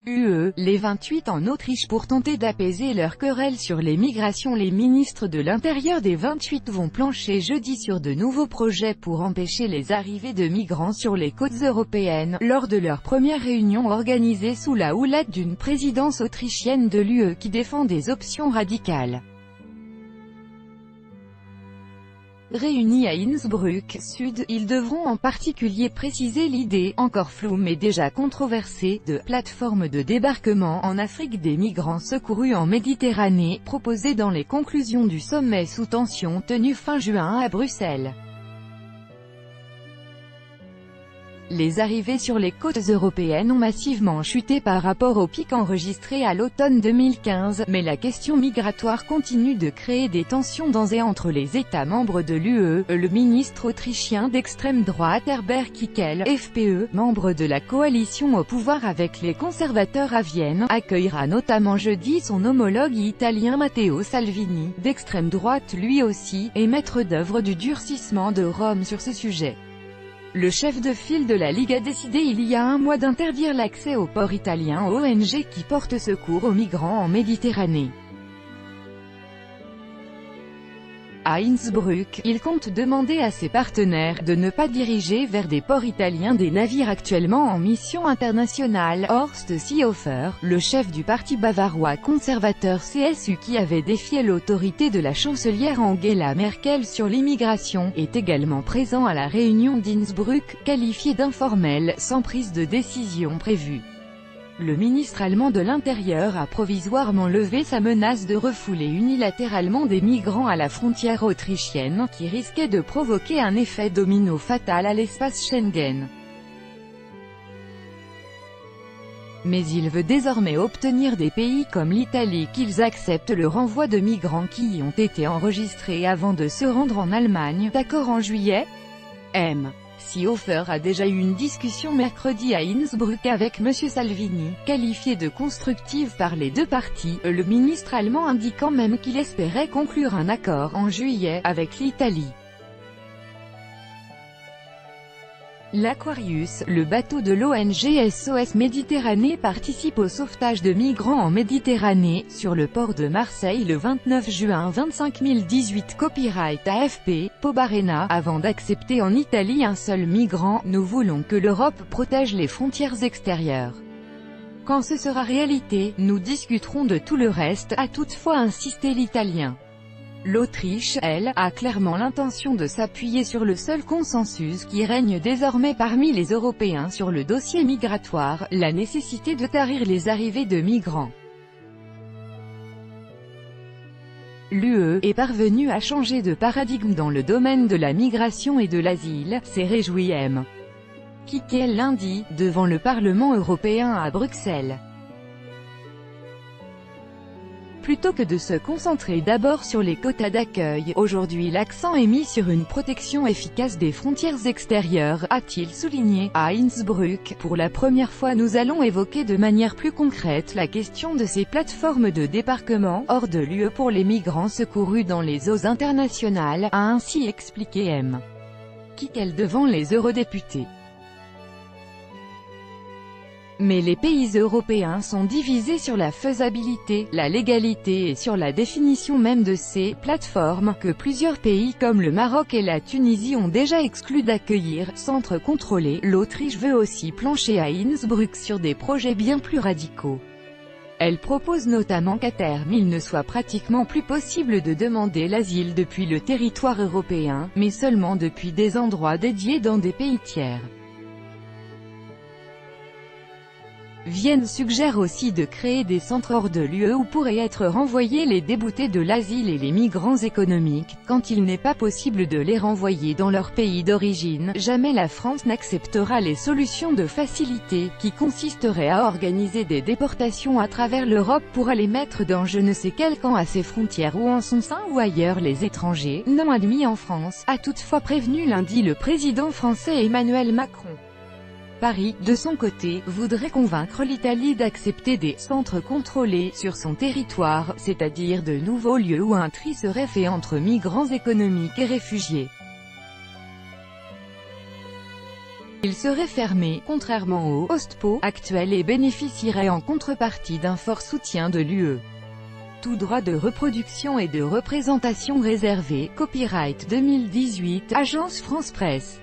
Les 28 en Autriche pour tenter d'apaiser leur querelle sur les migrations. Les ministres de l'Intérieur des 28 vont plancher jeudi sur de nouveaux projets pour empêcher les arrivées de migrants sur les côtes européennes, lors de leur première réunion organisée sous la houlette d'une présidence autrichienne de l'UE qui défend des options radicales. Réunis à Innsbruck, Sud, ils devront en particulier préciser l'idée, encore floue mais déjà controversée, de « plateforme de débarquement en Afrique des migrants secourus en Méditerranée », proposée dans les conclusions du sommet sous tension tenu fin juin à Bruxelles. Les arrivées sur les côtes européennes ont massivement chuté par rapport au pic enregistré à l'automne 2015, mais la question migratoire continue de créer des tensions dans et entre les États membres de l'UE. Le ministre autrichien d'extrême droite Herbert Kickl, FPE, membre de la coalition au pouvoir avec les conservateurs à Vienne, accueillera notamment jeudi son homologue italien Matteo Salvini, d'extrême droite lui aussi, et maître d'œuvre du durcissement de Rome sur ce sujet. Le chef de file de la Ligue a décidé il y a un mois d'interdire l'accès aux ports italiens aux ONG qui portent secours aux migrants en Méditerranée. À Innsbruck, il compte demander à ses partenaires de ne pas diriger vers des ports italiens des navires actuellement en mission internationale. Horst Seehofer, le chef du parti bavarois conservateur CSU qui avait défié l'autorité de la chancelière Angela Merkel sur l'immigration, est également présent à la réunion d'Innsbruck, qualifiée d'informelle, sans prise de décision prévue. Le ministre allemand de l'Intérieur a provisoirement levé sa menace de refouler unilatéralement des migrants à la frontière autrichienne, qui risquait de provoquer un effet domino fatal à l'espace Schengen. Mais il veut désormais obtenir des pays comme l'Italie qu'ils acceptent le renvoi de migrants qui y ont été enregistrés avant de se rendre en Allemagne, d'accord en juillet. Seehofer a déjà eu une discussion mercredi à Innsbruck avec M. Salvini, qualifiée de constructive par les deux parties, le ministre allemand indiquant même qu'il espérait conclure un accord en juillet avec l'Italie. L'Aquarius, le bateau de l'ONG SOS Méditerranée, participe au sauvetage de migrants en Méditerranée, sur le port de Marseille le 29 juin. 25 018 copyright AFP, Pobarena. Avant d'accepter en Italie un seul migrant, nous voulons que l'Europe protège les frontières extérieures. Quand ce sera réalité, nous discuterons de tout le reste, a toutefois insisté l'Italien. L'Autriche, elle, a clairement l'intention de s'appuyer sur le seul consensus qui règne désormais parmi les Européens sur le dossier migratoire, la nécessité de tarir les arrivées de migrants. L'UE est parvenue à changer de paradigme dans le domaine de la migration et de l'asile, s'est réjoui M. Kickl lundi, devant le Parlement européen à Bruxelles. Plutôt que de se concentrer d'abord sur les quotas d'accueil, aujourd'hui l'accent est mis sur une protection efficace des frontières extérieures, a-t-il souligné. À Innsbruck, pour la première fois nous allons évoquer de manière plus concrète la question de ces plateformes de débarquement, hors de l'UE pour les migrants secourus dans les eaux internationales, a ainsi expliqué M. Kickl devant les eurodéputés. Mais les pays européens sont divisés sur la faisabilité, la légalité et sur la définition même de ces plateformes, que plusieurs pays comme le Maroc et la Tunisie ont déjà exclu d'accueillir, centres contrôlés. L'Autriche veut aussi plancher à Innsbruck sur des projets bien plus radicaux. Elle propose notamment qu'à terme il ne soit pratiquement plus possible de demander l'asile depuis le territoire européen, mais seulement depuis des endroits dédiés dans des pays tiers. Vienne suggère aussi de créer des centres hors de l'UE où pourraient être renvoyés les déboutés de l'asile et les migrants économiques, quand il n'est pas possible de les renvoyer dans leur pays d'origine. Jamais la France n'acceptera les solutions de facilité, qui consisteraient à organiser des déportations à travers l'Europe pour aller mettre dans je ne sais quel camp à ses frontières ou en son sein ou ailleurs les étrangers, non admis en France, a toutefois prévenu lundi le président français Emmanuel Macron. Paris, de son côté, voudrait convaincre l'Italie d'accepter des « centres contrôlés » sur son territoire, c'est-à-dire de nouveaux lieux où un tri serait fait entre migrants économiques et réfugiés. Il serait fermé, contrairement au HostPo actuel, et bénéficierait en contrepartie d'un fort soutien de l'UE. Tout droit de reproduction et de représentation réservé. Copyright 2018, Agence France Presse.